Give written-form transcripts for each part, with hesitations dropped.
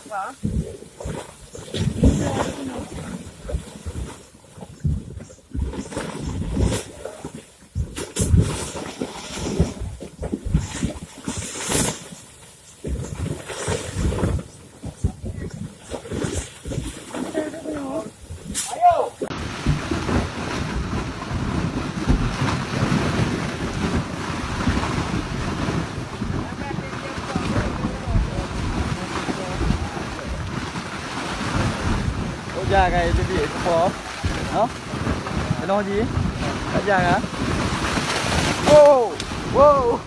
Già cái gì có đó cái nó gì cái già hả wow wow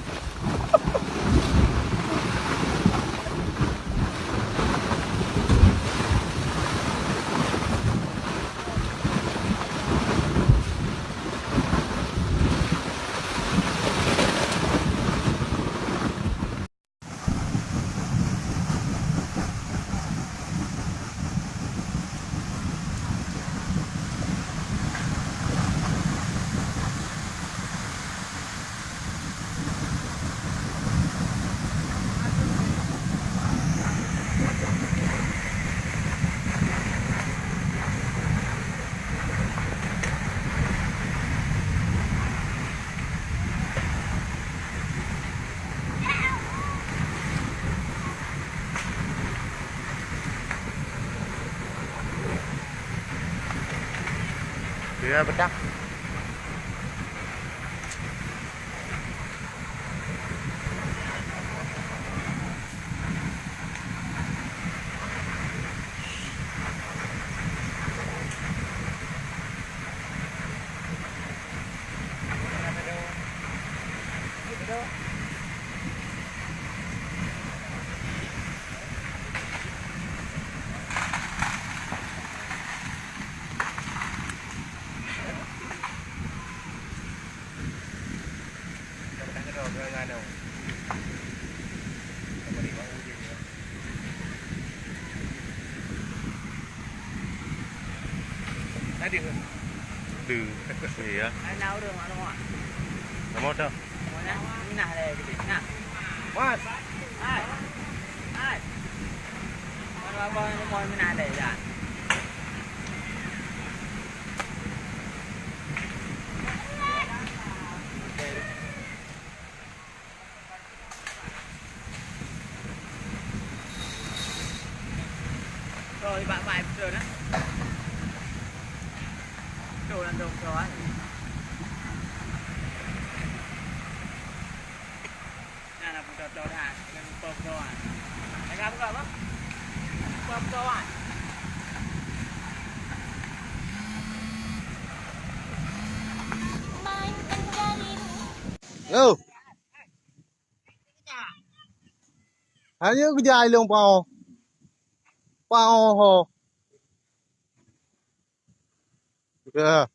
Dia bedak. Từ gì á? Ai nào được mà đúng không ạ? Nó một đâu? Như nào đây cái gì nè? What? Ai? Ai? Con như nào đây dạ? Rồi bạn vài rồi đó. Đồ là đồ rồi. Nè là một đồ đà, nên bơm đồ à. Anh gặp không? Bơm đồ à. ừ hả như cái dài luôn bao bao hồ kìa